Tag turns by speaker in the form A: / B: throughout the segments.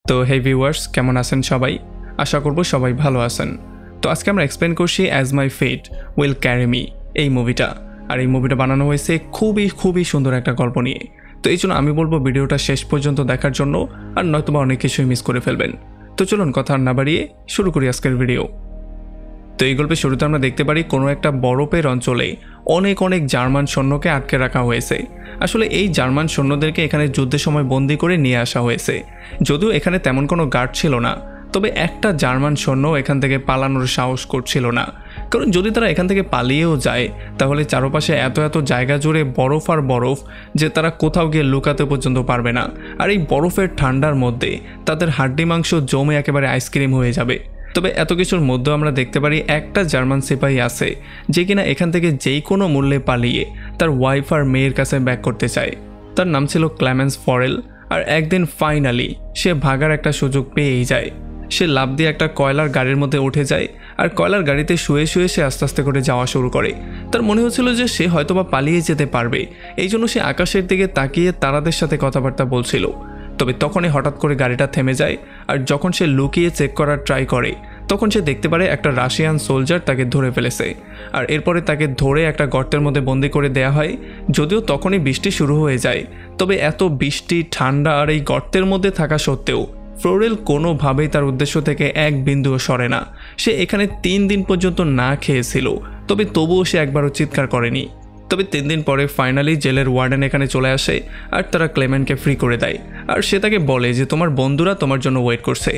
A: তো হে ভিউয়ার্স, কেমন আছেন সবাই? আশা করব সবাই ভালো আছেন। তো আজকে আমরা এক্সপ্লেন করছি as my fate will carry me এই মুভিটা। আর এই মুভিটা বানানো হয়েছে খুবই সুন্দর একটা গল্প নিয়ে। তো এই জন্য আমি বলবো ভিডিওটা শেষ পর্যন্ত দেখার জন্য, আর নয়তোবা অনেক কিছুই মিস করে ফেলবেন। তো চলুন কথা না বাড়িয়ে শুরু করি আজকের ভিডিও। তো এই গল্পের শুরুতে আমরা দেখতে পারি কোনো একটা বরফের অঞ্চলে অনেক জার্মান সৈন্যকে আটকে রাখা হয়েছে। আসলে এই জার্মান সৈন্যদেরকে এখানে যুদ্ধের সময় বন্দি করে নিয়ে আসা হয়েছে। যদিও এখানে তেমন কোনো গার্ড ছিল না, তবে একটা জার্মান সৈন্য এখান থেকে পালানোর সাহস করছিল না। কারণ যদি তারা এখান থেকে পালিয়েও যায় তাহলে চারপাশে এত জায়গা জুড়ে বরফ আর বরফ যে তারা কোথাও গিয়ে লুকাতে পর্যন্ত পারবে না। আর এই বরফের ঠান্ডার মধ্যে তাদের হাড্ডি মাংস জমে একেবারে আইসক্রিম হয়ে যাবে। তবে এত কিছুর মধ্যেও আমরা দেখতে পারি একটা জার্মান সিপাহী আছে যে কিনা এখান থেকে যেই কোনো মূল্যে পালিয়ে তার ওয়াইফ আর মেয়ের কাছে ব্যাক করতে চায়। তার নাম ছিল ক্লেমেন্স ফরেল। আর একদিন ফাইনালি সে ভাগার একটা সুযোগ পেয়েই যায়। সে লাফ দিয়ে একটা কয়লার গাড়ির মধ্যে উঠে যায়, আর কয়লার গাড়িতে শুয়ে সে আস্তে করে যাওয়া শুরু করে। তার মনে হচ্ছিল যে সে হয়তোবা পালিয়ে যেতে পারবে, এই জন্য সে আকাশের দিকে তাকিয়ে তারাদের সাথে কথাবার্তা বলছিল। তবে তখনই হঠাৎ করে গাড়িটা থেমে যায়, আর যখন সে লুকিয়ে চেক করার ট্রাই করে তখন সে দেখতে পারে একটা রাশিয়ান সোলজার তাকে ধরে ফেলেছে। আর এরপরে তাকে ধরে একটা গর্তের মধ্যে বন্দি করে দেয়া হয়। যদিও তখনই বৃষ্টি শুরু হয়ে যায়, তবে এত বৃষ্টি, ঠান্ডা আর এই গর্তের মধ্যে থাকা সত্ত্বেও ফ্লোরেল কোনোভাবেই তার উদ্দেশ্য থেকে এক বিন্দুও সরে না। সে এখানে 3 দিন পর্যন্ত না খেয়েছিল, তবে তবুও সে একবারও চিৎকার করেনি। তবে 3 দিন পরে ফাইনালি জেলের ওয়ার্ডেন এখানে চলে আসে, আর তারা ক্লেমেন্টকে ফ্রি করে দেয়। আর সে তাকে বলে যে তোমার বন্ধুরা তোমার জন্য ওয়েট করছে।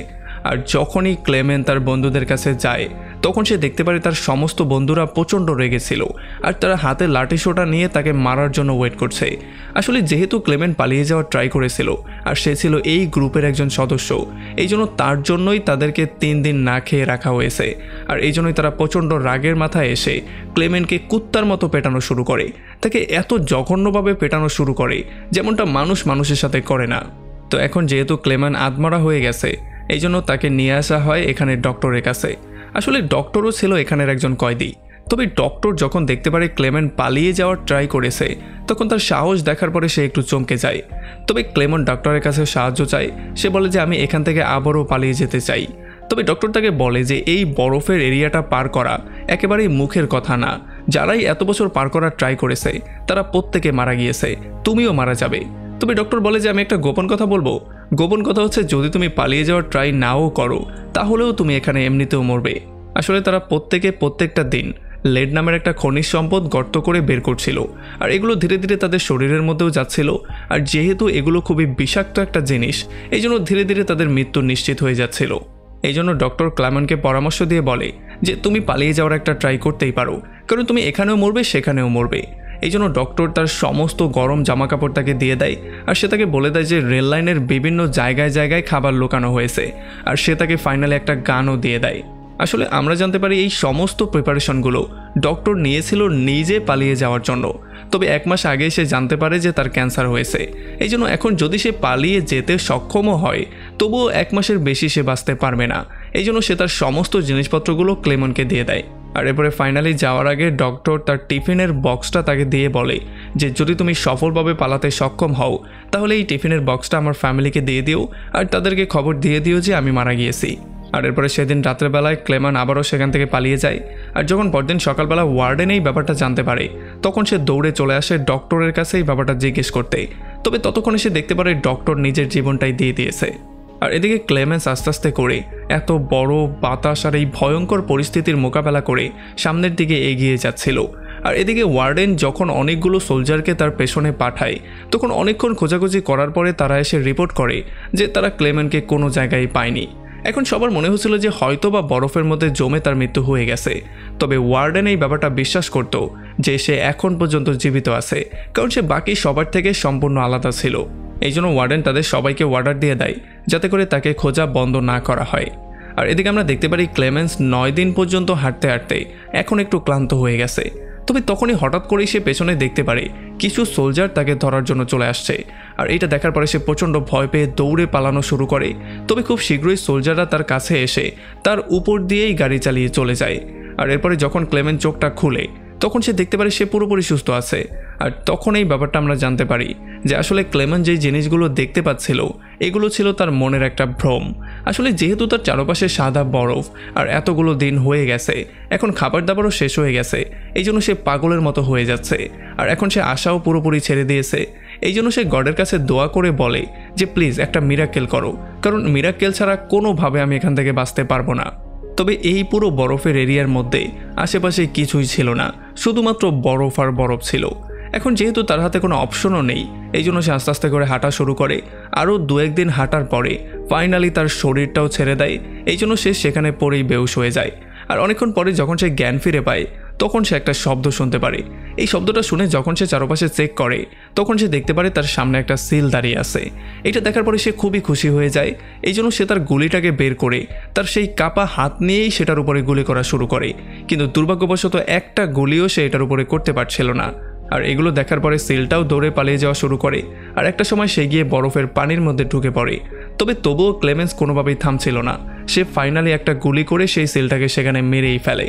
A: আর যখনই ক্লেমেন্ট তার বন্ধুদের কাছে যায় তখন সে দেখতে পারে তার সমস্ত বন্ধুরা প্রচণ্ড রেগেছিল, আর তারা হাতে লাঠিসোঁটা নিয়ে তাকে মারার জন্য ওয়েট করছে। আসলে যেহেতু ক্লেমেন্ট পালিয়ে যাওয়ার ট্রাই করেছিল আর সে ছিল এই গ্রুপের একজন সদস্য, এই জন্য তার জন্যই তাদেরকে 3 দিন না খেয়ে রাখা হয়েছে। আর এই জন্যই তারা প্রচণ্ড রাগের মাথায় এসে ক্লেমেন্টকে কুত্তার মতো পেটানো শুরু করে। তাকে এত জঘন্যভাবে পেটানো শুরু করে যেমনটা মানুষ মানুষের সাথে করে না। তো এখন যেহেতু ক্লেমেন্ট আধমরা হয়ে গেছে, এই জন্য তাকে নিয়ে আসা হয় এখানে ডক্টরের কাছে। আসলে ডক্টরও ছিল এখানের একজন কয়েদি। তবে ডক্টর যখন দেখতে পারে ক্লেমেন্ট পালিয়ে যাওয়ার ট্রাই করেছে তখন তার সাহস দেখার পরে সে একটু চমকে যায়। তবে ক্লেমেন্ট ডক্টরের কাছে সাহায্য চায়। সে বলে যে আমি এখান থেকে আবারও পালিয়ে যেতে চাই। তবে ডক্টর তাকে বলে যে এই বরফের এরিয়াটা পার করা একেবারেই মুখের কথা না। যারাই এত বছর পার করার ট্রাই করেছে তারা প্রত্যেকে মারা গিয়েছে, তুমিও মারা যাবে। তবে ডক্টর বলে যে আমি একটা গোপন কথা বলবো। গোপন কথা হচ্ছে যদি তুমি পালিয়ে যাওয়ার ট্রাই নাও করো তাহলেও তুমি এখানে এমনিতেও মরবে। আসলে তারা প্রত্যেকটা দিন লেড নামের একটা খনিজ সম্পদ গর্ত করে বের করছিল, আর এগুলো ধীরে তাদের শরীরের মধ্যেও যাচ্ছিল। আর যেহেতু এগুলো খুবই বিষাক্ত একটা জিনিস, এই জন্য ধীরে তাদের মৃত্যু নিশ্চিত হয়ে যাচ্ছিল। এই জন্য ডক্টর ক্লেমেন্টকে পরামর্শ দিয়ে বলে যে তুমি পালিয়ে যাওয়ার একটা ট্রাই করতেই পারো, কারণ তুমি এখানেও মরবে সেখানেও মরবে। এই জন্য ডক্টর তার সমস্ত গরম জামাকাপড় তাকে দিয়ে দেয়, আর সে তাকে বলে দেয় যে রেল লাইনের বিভিন্ন জায়গায় খাবার লুকানো হয়েছে। আর সে তাকে ফাইনালি একটা গানও দিয়ে দেয়। আসলে আমরা জানতে পারি এই সমস্ত প্রিপারেশনগুলো ডক্টর নিয়েছিল নিজে পালিয়ে যাওয়ার জন্য। তবে 1 মাস আগে সে জানতে পারে যে তার ক্যান্সার হয়েছে। এই জন্য এখন যদি সে পালিয়ে যেতে সক্ষমও হয় তবুও 1 মাসের বেশি সে বাঁচতে পারবে না। এই জন্য সে তার সমস্ত জিনিসপত্রগুলো ক্লেমেন্টকে দিয়ে দেয়। আর এরপরে ফাইনালি যাওয়ার আগে ডক্টর তার টিফিনের বক্সটা তাকে দিয়ে বলে যে যদি তুমি সফলভাবে পালাতে সক্ষম হও তাহলে এই টিফিনের বক্সটা আমার ফ্যামিলিকে দিয়ে দিও, আর তাদেরকে খবর দিয়ে দিও যে আমি মারা গিয়েছি। আর এরপরে সেদিন রাত্রেবেলায় ক্লেমেন্ট আবারও সেখান থেকে পালিয়ে যায়। আর যখন পরদিন সকালবেলা ওয়ার্ডেন এই ব্যাপারটা জানতে পারে তখন সে দৌড়ে চলে আসে ডক্টরের কাছে এই ব্যাপারটা জিজ্ঞেস করতে। তবে ততক্ষণে সে দেখতে পারে ডক্টর নিজের জীবনটাই দিয়ে দিয়েছে। আর এদিকে ক্লেমেন্স আস্তে করে এত বড় বাতাস আর এই ভয়ঙ্কর পরিস্থিতির মোকাবেলা করে সামনের দিকে এগিয়ে যাচ্ছিল। আর এদিকে ওয়ার্ডেন যখন অনেকগুলো সোলজারকে তার পেছনে পাঠায় তখন অনেকক্ষণ খোঁজাখুঁজি করার পরে তারা এসে রিপোর্ট করে যে তারা ক্লেমেন্টকে কোনো জায়গায় পায়নি। এখন সবার মনে হচ্ছিল যে হয়তোবা বরফের মধ্যে জমে তার মৃত্যু হয়ে গেছে। তবে ওয়ার্ডেন এই ব্যাপারটা বিশ্বাস করত যে সে এখন পর্যন্ত জীবিত আছে, কারণ সে বাকি সবার থেকে সম্পূর্ণ আলাদা ছিল। এই জন্য ওয়ার্ডেন তাদের সবাইকে অর্ডার দিয়ে দেয় যাতে করে তাকে খোঁজা বন্ধ না করা হয়। আর এদিকে আমরা দেখতে পারি ক্লেমেন্স 9 দিন পর্যন্ত হাঁটতে এখন একটু ক্লান্ত হয়ে গেছে। তবে তখনই হঠাৎ করেই সে পেছনে দেখতে পারে কিছু সোলজার তাকে ধরার জন্য চলে আসছে। আর এটা দেখার পরে সে প্রচণ্ড ভয় পেয়ে দৌড়ে পালানো শুরু করে। তবে খুব শীঘ্রই সোলজাররা তার কাছে এসে তার উপর দিয়েই গাড়ি চালিয়ে চলে যায়। আর এরপরে যখন ক্লেমেন্ট চোখটা খুলে তখন সে দেখতে পারে সে পুরোপুরি সুস্থ আছে। আর তখন এই ব্যাপারটা আমরা জানতে পারি যে আসলে ক্লেমেন্ট যেই জিনিসগুলো দেখতে পাচ্ছিল এগুলো ছিল তার মনের একটা ভ্রম। আসলে যেহেতু তার চারপাশে সাদা বরফ আর এতগুলো দিন হয়ে গেছে, এখন খাবার দাবারও শেষ হয়ে গেছে, এই জন্য সে পাগলের মতো হয়ে যাচ্ছে। আর এখন সে আশাও পুরোপুরি ছেড়ে দিয়েছে। এই জন্য সে গডের কাছে দোয়া করে বলে যে প্লিজ একটা মিরাক্কেল করো, কারণ মিরাক্কেল ছাড়া কোনোভাবে আমি এখান থেকে বাঁচতে পারবো না। তবে এই পুরো বরফের এরিয়ার মধ্যে আশেপাশে কিছুই ছিল না, শুধুমাত্র বরফ আর বরফ ছিল। এখন যেহেতু তার হাতে কোনো অপশনও নেই, এই জন্য সে আস্তে আস্তে করে হাঁটা শুরু করে। আরও 2-1 দিন হাঁটার পরে ফাইনালি তার শরীরটাও ছেড়ে দেয়, এই জন্য সে সেখানে পড়েই বেহুশ হয়ে যায়। আর অনেকক্ষণ পরে যখন সে জ্ঞান ফিরে পায় তখন সে একটা শব্দ শুনতে পারে। এই শব্দটা শুনে যখন সে চারপাশে চেক করে তখন সে দেখতে পারে তার সামনে একটা সিল দাঁড়িয়ে আছে। এটা দেখার পরে সে খুবই খুশি হয়ে যায়, এই জন্য সে তার গুলিটাকে বের করে তার সেই কাপা হাত নিয়েই সেটার উপরে গুলি করা শুরু করে। কিন্তু দুর্ভাগ্যবশত একটা গুলিও সে এটার উপরে করতে পারছিল না। আর এগুলো দেখার পরে সিলটাও দৌড়ে পালিয়ে যাওয়া শুরু করে। আর একটা সময় সে গিয়ে বরফের পানির মধ্যে ঢুকে পড়ে। তবুও ক্লেমেন্স কোনোভাবেই থামছিল না। সে ফাইনালি একটা গুলি করে সেই সিলটাকে সেখানে মেরেই ফেলে।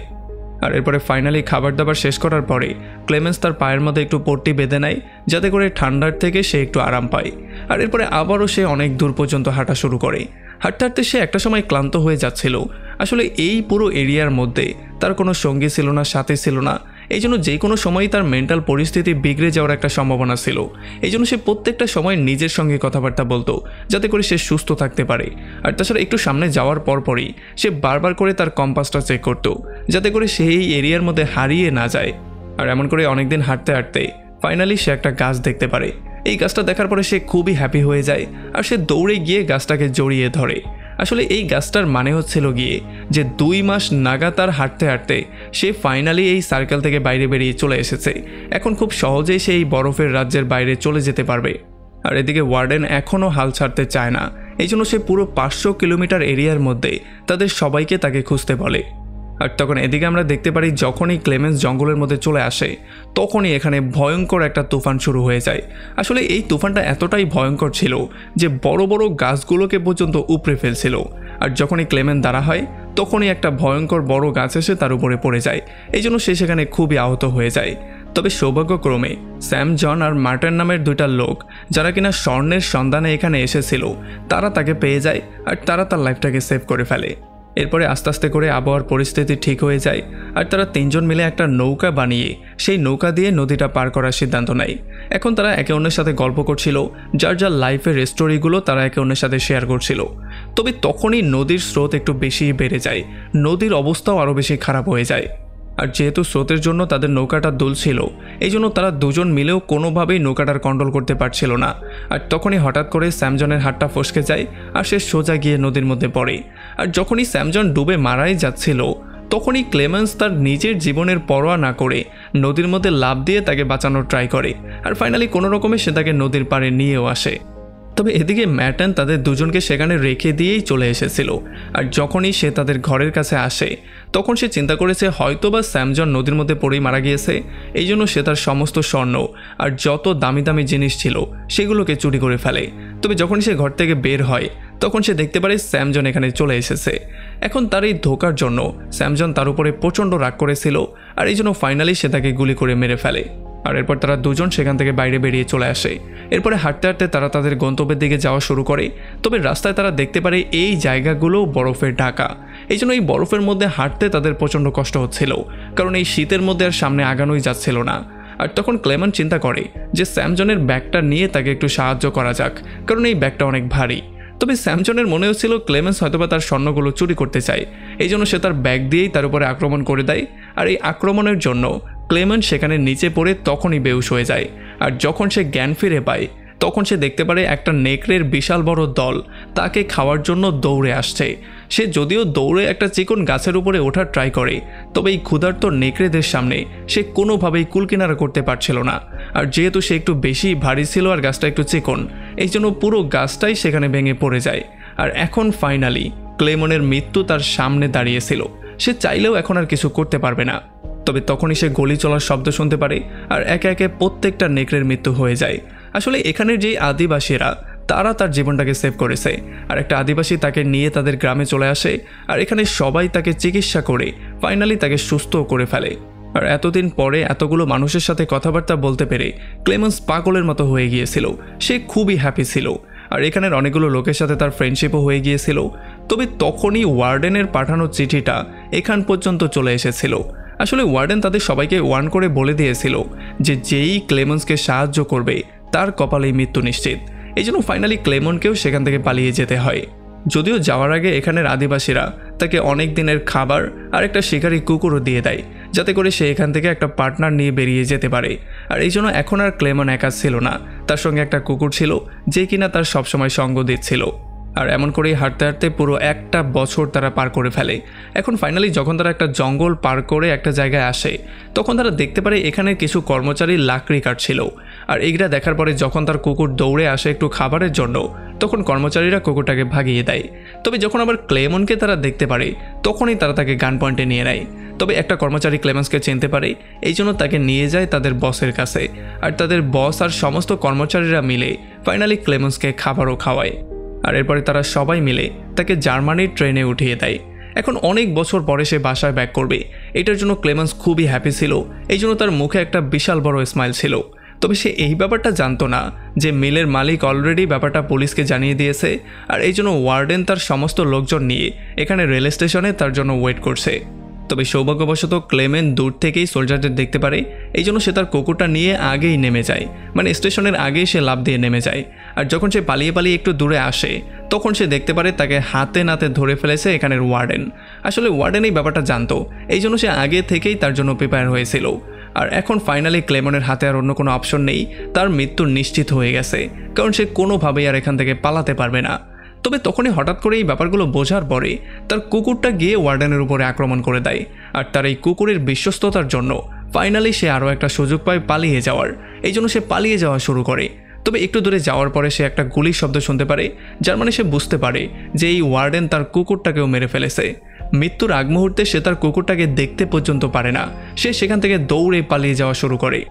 A: আর এরপরে ফাইনালি খাবার দাবার শেষ করার পরে ক্লেমেন্স তার পায়ের মধ্যে একটু পট্টি বেঁধে নেয়, যাতে করে ঠান্ডার থেকে সে একটু আরাম পায়। আর এরপরে আবারও সে অনেক দূর পর্যন্ত হাঁটা শুরু করে। হাঁটতে হাঁটতে সে একটা সময় ক্লান্ত হয়ে যাচ্ছিল। আসলে এই পুরো এরিয়ার মধ্যে তার কোনো সঙ্গী ছিল না, সাথী ছিল না, এই জন্য যে কোনো সময়ই তার মেন্টাল পরিস্থিতি বিগড়ে যাওয়ার একটা সম্ভাবনা ছিল। এই জন্য সে প্রত্যেকটা সময় নিজের সঙ্গে কথাবার্তা বলতো, যাতে করে সে সুস্থ থাকতে পারে। আর তাছাড়া একটু সামনে যাওয়ার পরপরই সে বারবার করে তার কম্পাসটা চেক করতো, যাতে করে সে এই এরিয়ার মধ্যে হারিয়ে না যায়। আর এমন করে অনেকদিন হাঁটতে হাঁটতে ফাইনালি সে একটা গাছ দেখতে পারে। এই গাছটা দেখার পরে সে খুবই হ্যাপি হয়ে যায় আর সে দৌড়ে গিয়ে গাছটাকে জড়িয়ে ধরে। আসলে এই গাছটার মানে হচ্ছিল গিয়ে যে 2 মাস নাগাতার হাঁটতে হাঁটতে সে ফাইনালি এই সার্কেল থেকে বাইরে বেরিয়ে চলে এসেছে। এখন খুব সহজেই সে এই বরফের রাজ্যের বাইরে চলে যেতে পারবে। আর এদিকে ওয়ার্ডেন এখনও হাল ছাড়তে চায় না, এই জন্য সে পুরো 500 কিলোমিটার এরিয়ার মধ্যে তাদের সবাইকে তাকে খুঁজতে বলে। আর তখন এদিকে আমরা দেখতে পারি যখনই ক্লেমেন্স জঙ্গলের মধ্যে চলে আসে তখনই এখানে ভয়ঙ্কর একটা তুফান শুরু হয়ে যায়। আসলে এই তুফানটা এতটাই ভয়ঙ্কর ছিল যে বড় বড় গাছগুলোকে পর্যন্ত উপড়ে ফেলছিল। আর যখনই ক্লেমেন্স দাঁড়া হয় তখনই একটা ভয়ঙ্কর বড় গাছ এসে তার উপরে পড়ে যায়, এই জন্য সে সেখানে খুবই আহত হয়ে যায়। তবে সৌভাগ্যক্রমে স্যাম জন আর মার্টিন নামের 2টা লোক যারা কিনা স্বর্ণের সন্ধানে এখানে এসেছিল তারা তাকে পেয়ে যায় আর তারা তার লাইফটাকে সেভ করে ফেলে। এরপরে আস্তে আস্তে করে আবহাওয়ার পরিস্থিতি ঠিক হয়ে যায় আর তারা 3 জন মিলে একটা নৌকা বানিয়ে সেই নৌকা দিয়ে নদীটা পার করার সিদ্ধান্ত নেয়। এখন তারা একে অন্যের সাথে গল্প করছিল, যার যার লাইফের স্টোরিগুলো তারা একে অন্যের সাথে শেয়ার করছিল। তবে তখনই নদীর স্রোত একটু বেশি বেড়ে যায়, নদীর অবস্থাও আরও বেশি খারাপ হয়ে যায়। আর যেহেতু স্রোতের জন্য তাদের নৌকাটা দুলছিল, এই জন্য তারা 2 জন মিলেও কোনোভাবেই নৌকাটার কন্ট্রোল করতে পারছিল না। আর তখনই হঠাৎ করে স্যামজনের হাতটা ফসকে যায় আর সে সোজা গিয়ে নদীর মধ্যে পড়ে। আর যখনই স্যামজন ডুবে মারাই যাচ্ছিল তখনই ক্লেমেন্স তার নিজের জীবনের পরোয়া না করে নদীর মধ্যে লাফ দিয়ে তাকে বাঁচানোর ট্রাই করে। আর ফাইনালি কোনো রকমে সে তাকে নদীর পাড়ে নিয়েও আসে। তবে এদিকে ম্যাটন তাদের 2 জনকে সেখানে রেখে দিয়েই চলে এসেছিল। আর যখনই সে তাদের ঘরের কাছে আসে তখন সে চিন্তা করেছে হয়তোবা স্যামজন নদীর মধ্যে পড়েই মারা গিয়েছে, এই জন্য সে তার সমস্ত স্বর্ণ আর যত দামি দামি জিনিস ছিল সেগুলোকে চুরি করে ফেলে। তবে যখনই সে ঘর থেকে বের হয় তখন সে দেখতে পারে স্যামজন এখানে চলে এসেছে। এখন তার এই ধোকার জন্য স্যামজন তার উপরে প্রচণ্ড রাগ করেছিল আর এই জন্য ফাইনালি সে তাকে গুলি করে মেরে ফেলে। আর এরপর তারা 2 জন সেখান থেকে বাইরে বেরিয়ে চলে আসে। এরপরে হাঁটতে হাঁটতে তারা তাদের গন্তব্যের দিকে যাওয়া শুরু করে। তবে রাস্তায় তারা দেখতে পারে এই জায়গাগুলো বরফের ঢাকা, এই জন্য এই বরফের মধ্যে হাঁটতে তাদের প্রচণ্ড কষ্ট হচ্ছিল, কারণ এই শীতের মধ্যে আর সামনে আগানোই যাচ্ছিল না। আর তখন ক্লেমেন্ট চিন্তা করে যে স্যামজনের ব্যাগটা নিয়ে তাকে একটু সাহায্য করা যাক, কারণ এই ব্যাগটা অনেক ভারী। তবে স্যামজনের মনে হচ্ছিল ক্লেমেন্স হয়তোবা তার স্বর্ণগুলো চুরি করতে চায়, এই জন্য সে তার ব্যাগ দিয়েই তার উপরে আক্রমণ করে দেয়। আর এই আক্রমণের জন্য ক্লেমেন্ট সেখানে নিচে পড়ে তখনই বেহুশ হয়ে যায়। আর যখন সে জ্ঞান ফিরে পায় তখন সে দেখতে পারে একটা নেকড়ের বিশাল বড় দল তাকে খাওয়ার জন্য দৌড়ে আসছে। সে যদিও দৌড়ে একটা চিকন গাছের উপরে ওঠার ট্রাই করে, তবে এই ক্ষুধার্ত নেকড়েদের সামনে সে কোনোভাবেই কুলকিনারা করতে পারছিল না। আর যেহেতু সে একটু বেশি ভারী ছিল আর গাছটা একটু চিকন, এই জন্য পুরো গাছটাই সেখানে ভেঙে পড়ে যায়। আর এখন ফাইনালি ক্লেমনের মৃত্যু তার সামনে দাঁড়িয়েছিল, সে চাইলেও এখন আর কিছু করতে পারবে না। তবে তখনই সে গলি চলার শব্দ শুনতে পারে আর একে একে প্রত্যেকটা নেকড়ের মৃত্যু হয়ে যায়। আসলে এখানের যে আদিবাসীরা তারা তার জীবনটাকে সেভ করেছে। আর একটা আদিবাসী তাকে নিয়ে তাদের গ্রামে চলে আসে আর এখানে সবাই তাকে চিকিৎসা করে ফাইনালি তাকে সুস্থ করে ফেলে। আর এতদিন পরে এতগুলো মানুষের সাথে কথাবার্তা বলতে পেরে ক্লেমেন্স পাগলের মতো হয়ে গিয়েছিল। সে খুবই হ্যাপি ছিল। আর এখানের অনেকগুলো লোকের সাথে তার ফ্রেন্ডশিপও হয়ে গিয়েছিল। তবে তখনই ওয়ার্ডেনের পাঠানো চিঠিটা এখান পর্যন্ত চলে এসেছিল। আসলে ওয়ার্ডেন তাদের সবাইকে ওয়ার্ন করে বলে দিয়েছিল যে যেই ক্লেমেন্সকে সাহায্য করবে তার কপালেই মৃত্যু নিশ্চিত। এই জন্য ফাইনালি ক্লেমনকেও সেখান থেকে পালিয়ে যেতে হয়। যদিও যাওয়ার আগে এখানের আদিবাসীরা তাকে অনেক দিনের খাবার আর একটা শিকারি কুকুরও দিয়ে দেয়, যাতে করে সে এখান থেকে একটা পার্টনার নিয়ে বেরিয়ে যেতে পারে। আর এই জন্য এখন আর ক্লেমন একা ছিল না, তার সঙ্গে একটা কুকুর ছিল যে কিনা তার সবসময় সঙ্গ দিচ্ছিল। আর এমন করেই হাঁটতে হাঁটতে পুরো একটা বছর তারা পার করে ফেলে। এখন ফাইনালি যখন তারা একটা জঙ্গল পার করে একটা জায়গায় আসে, তখন তারা দেখতে পারে এখানে কিছু কর্মচারী লাকড়ি কাটছিল। আর এইটা দেখার পরে যখন তার কুকুর দৌড়ে আসে একটু খাবারের জন্য, তখন কর্মচারীরা কুকুরটাকে ভাগিয়ে দেয়। তবে যখন আবার ক্লেমনকে তারা দেখতে পারে, তখনই তারা তাকে গান পয়েন্টে নিয়ে নেয়। তবে একটা কর্মচারী ক্লেমেন্সকে চিনতে পারে, এই জন্য তাকে নিয়ে যায় তাদের বসের কাছে। আর তাদের বস আর সমস্ত কর্মচারীরা মিলে ফাইনালি ক্লেমেন্সকে খাবারও খাওয়ায়। আর এরপরে তারা সবাই মিলে তাকে জার্মানির ট্রেনে উঠিয়ে দেয়। এখন অনেক বছর পরে সে বাসায় ব্যাক করবে, এটার জন্য ক্লেমেন্স খুবই হ্যাপি ছিল। এই জন্য তার মুখে একটা বিশাল বড় স্মাইল ছিল। তবে সে এই ব্যাপারটা জানতো না যে মিলের মালিক অলরেডি ব্যাপারটা পুলিশকে জানিয়ে দিয়েছে। আর এই জন্য ওয়ার্ডেন তার সমস্ত লোকজন নিয়ে এখানে রেল স্টেশনে তার জন্য ওয়েট করছে। তবে সৌভাগ্যবশত ক্লেমেন দূর থেকেই সোলজারদের দেখতে পারে, এই জন্য সে তার কুকুরটা নিয়ে আগেই নেমে যায়, মানে স্টেশনের আগেই সে লাফ দিয়ে নেমে যায়। আর যখন সে পালিয়ে পালিয়ে একটু দূরে আসে, তখন সে দেখতে পারে তাকে হাতে নাতে ধরে ফেলেছে এখানের ওয়ার্ডেন। আসলে ওয়ার্ডেন এই ব্যাপারটা জানতো, এই জন্য সে আগে থেকেই তার জন্য প্রিপেয়ার হয়েছিল। আর এখন ফাইনালি ক্লেমনের হাতে আর অন্য কোনো অপশন নেই, তার মৃত্যু নিশ্চিত হয়ে গেছে, কারণ সে কোনোভাবেই আর এখান থেকে পালাতে পারবে না। তবে তখনই হঠাৎ করে এই ব্যাপারগুলো বোঝার পরে তার কুকুরটা গিয়ে ওয়ার্ডেনের উপরে আক্রমণ করে দেয়। আর তার এই কুকুরের বিশ্বস্ততার জন্য ফাইনালি সে আরও একটা সুযোগ পায় পালিয়ে যাওয়ার, এই জন্য সে পালিয়ে যাওয়া শুরু করে। তবে একটু দূরে যাওয়ার পরে সে একটা গুলির শব্দ শুনতে পারে, যার মানে সে বুঝতে পারে যে এই ওয়ার্ডেন তার কুকুরটাকেও মেরে ফেলেছে। মৃত্যুর আগ মুহূর্তে সে তার কুকুরটাকে দেখতে পর্যন্ত পারে না, সে সেখান থেকে দৌড়ে পালিয়ে যাওয়া শুরু করে।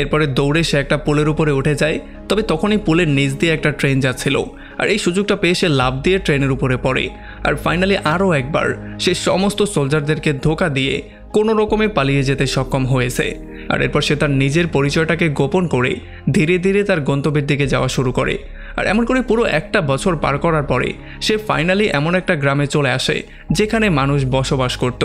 A: এরপরে দৌড়ে সে একটা পোলের উপরে উঠে যায়। তবে তখনই পোলের নিচ দিয়ে একটা ট্রেন যাচ্ছিল, আর এই সুযোগটা পেয়ে সে লাফ দিয়ে ট্রেনের উপরে পড়ে। আর ফাইনালি আরও একবার সে সমস্ত সোলজারদেরকে ধোঁকা দিয়ে কোনো রকমে পালিয়ে যেতে সক্ষম হয়েছে। আর এরপর সে তার নিজের পরিচয়টাকে গোপন করে ধীরে ধীরে তার গন্তব্যের দিকে যাওয়া শুরু করে। আর এমন করে পুরো একটা বছর পার করার পরে সে ফাইনালি এমন একটা গ্রামে চলে আসে যেখানে মানুষ বসবাস করত।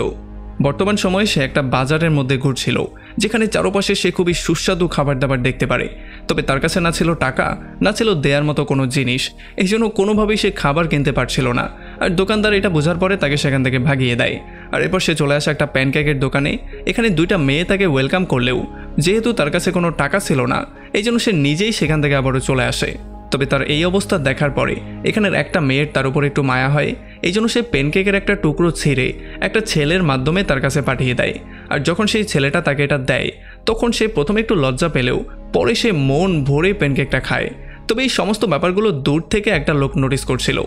A: বর্তমান সময়ে সে একটা বাজারের মধ্যে ঘুরছিল, যেখানে চারপাশে সে খুবই সুস্বাদু খাবার দাবার দেখতে পারে। তবে তার কাছে না ছিল টাকা, না ছিল দেওয়ার মতো কোনো জিনিস, এই জন্য কোনোভাবেই সে খাবার কিনতে পারছিল না। আর দোকানদার এটা বোঝার পরে তাকে সেখান থেকে ভাগিয়ে দেয়। আর এরপর সে চলে আসে একটা প্যানকেকের দোকানে। এখানে দুইটা মেয়ে তাকে ওয়েলকাম করলেও যেহেতু তার কাছে কোনো টাকা ছিল না, এই জন্য সে নিজেই সেখান থেকে আবারও চলে আসে। তবে তার এই অবস্থা দেখার পরে এখানের একটা মেয়ের তার উপর একটু মায়া হয়, এই জন্য সে প্যানকেকের একটা টুকরো ছিঁড়ে একটা ছেলের মাধ্যমে তার কাছে পাঠিয়ে দেয়। আর যখন সেই ছেলেটা তাকে এটা দেয়, তখন সে প্রথমে একটু লজ্জা পেলেও পরে সে মন ভরে প্যানকেকটা খায়। তবে এই সমস্ত ব্যাপারগুলো দূর থেকে একটা লোক নোটিস করছিল।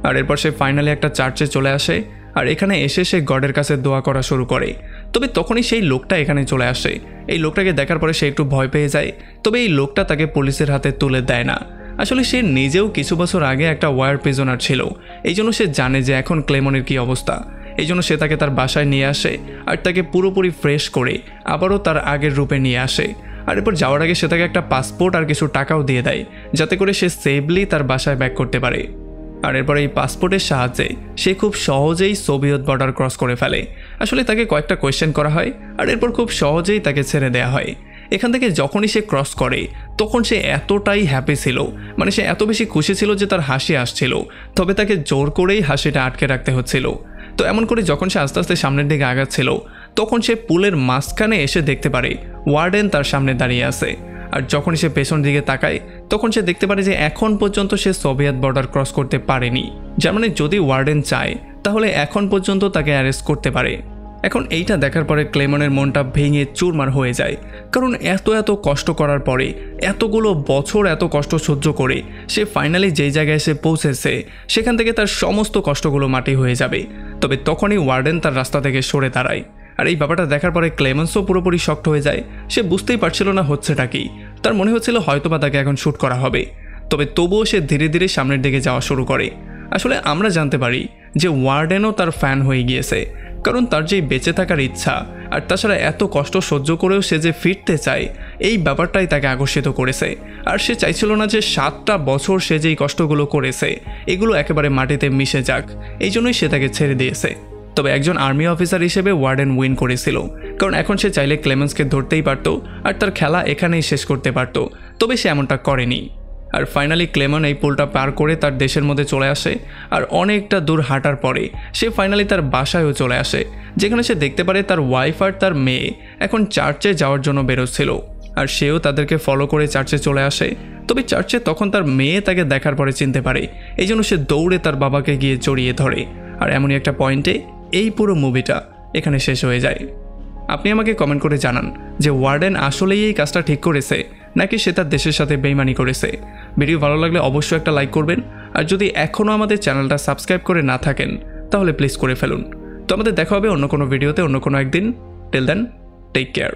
A: আর এরপর সে ফাইনালি একটা চার্চে চলে আসে, আর এখানে এসে সে গডের কাছে দোয়া করা শুরু করে। তবে তখনই সেই লোকটা এখানে চলে আসে। এই লোকটাকে দেখার পরে সে একটু ভয় পেয়ে যায়। তবে এই লোকটা তাকে পুলিশের হাতে তুলে দেয় না। আসলে সে নিজেও কিছু বছর আগে একটা ওয়ার প্রিজনার ছিল, এই জন্য সে জানে যে এখন ক্লেমনের কী অবস্থা। এই জন্য সে তাকে তার বাসায় নিয়ে আসে আর তাকে পুরোপুরি ফ্রেশ করে আবারও তার আগের রূপে নিয়ে আসে। আর এরপর যাওয়ার আগে সে তাকে একটা পাসপোর্ট আর কিছু টাকাও দিয়ে দেয়, যাতে করে সে সেফলি তার বাসায় ব্যাক করতে পারে। আর এরপর এই পাসপোর্টের সাহায্যে সে খুব সহজেই সোভিয়েত বর্ডার ক্রস করে ফেলে। আসলে তাকে কয়েকটা কোয়েশ্চেন করা হয়, আর এরপর খুব সহজেই তাকে ছেড়ে দেওয়া হয়। এখান থেকে যখনই সে ক্রস করে তখন সে এতটাই হ্যাপি ছিল, মানে সে এত বেশি খুশি ছিল যে তার হাসি আসছিল, তবে তাকে জোর করেই হাসিটা আটকে রাখতে হচ্ছিল। তো এমন করে যখন সে আস্তে আস্তে সামনের দিকে আগাচ্ছিল, তখন সে পুলের মাঝখানে এসে দেখতে পারে ওয়ার্ডেন তার সামনে দাঁড়িয়ে আছে। আর যখন সে পেছন দিকে তাকায়, তখন সে দেখতে পারে যে এখন পর্যন্ত সে সোভিয়েত বর্ডার ক্রস করতে পারেনি, যার মানে যদি ওয়ার্ডেন চায় তাহলে এখন পর্যন্ত তাকে অ্যারেস্ট করতে পারে। এখন এইটা দেখার পরে ক্লেমনের মনটা ভেঙে চুরমার হয়ে যায়, কারণ এত কষ্ট করার পরে, এতগুলো বছর এত কষ্ট সহ্য করে সে ফাইনালি যেই জায়গায় এসে পৌঁছেছে, সেখান থেকে তার সমস্ত কষ্টগুলো মাটি হয়ে যাবে। তবে তখনই ওয়ার্ডেন তার রাস্তা থেকে সরে দাঁড়ায়। আর এই ব্যাপারটা দেখার পরে ক্লেমেন্সও পুরোপুরি শক্ট হয়ে যায়। সে বুঝতেই পারছিল না হচ্ছেটা কি, তার মনে হচ্ছিল হয়তোবা তাকে এখন শ্যুট করা হবে। তবে তবুও সে ধীরে ধীরে সামনের দিকে যাওয়া শুরু করে। আসলে আমরা জানতে পারি যে ওয়ার্ডেনও তার ফ্যান হয়ে গিয়েছে, কারণ তার যেই বেঁচে থাকার ইচ্ছা, আর তাছাড়া এত কষ্ট সহ্য করেও সে যে ফিরতে চায় এই ব্যাপারটাই তাকে আকর্ষিত করেছে। আর সে চাইছিল না যে 7টা বছর সে যেই কষ্টগুলো করেছে এগুলো একেবারে মাটিতে মিশে যাক, এই জন্যই সে তাকে ছেড়ে দিয়েছে। তবে একজন আর্মি অফিসার হিসেবে ওয়ার্ডেন উইন করেছিল, কারণ এখন সে চাইলে ক্লেমেন্সকে ধরতেই পারত আর তার খেলা এখানেই শেষ করতে পারত, তবে সে এমনটা করেনি। আর ফাইনালি ক্লেমন এই পুলটা পার করে তার দেশের মধ্যে চলে আসে, আর অনেকটা দূর হাঁটার পরে সে ফাইনালি তার বাসায়ও চলে আসে, যেখানে সে দেখতে পারে তার ওয়াইফ আর তার মেয়ে এখন চার্চে যাওয়ার জন্য বেরোচ্ছিল। আর সেও তাদেরকে ফলো করে চার্চে চলে আসে। তবে চার্চে তখন তার মেয়ে তাকে দেখার পরে চিনতে পারে, এই জন্য সে দৌড়ে তার বাবাকে গিয়ে জড়িয়ে ধরে। আর এমনই একটা পয়েন্টে এই পুরো মুভিটা এখানে শেষ হয়ে যায়। আপনি আমাকে কমেন্ট করে জানান যে ওয়ার্ডেন আসলেই এই কাজটা ঠিক করেছে নাকি সে তার দেশের সাথে বেইমানি করেছে। ভিডিও ভালো লাগলে অবশ্যই একটা লাইক করবেন, আর যদি এখনও আমাদের চ্যানেলটা সাবস্ক্রাইব করে না থাকেন তাহলে প্লিজ করে ফেলুন। তো আমাদের দেখা হবে অন্য কোনো ভিডিওতে অন্য কোনো একদিন। Till then, take care.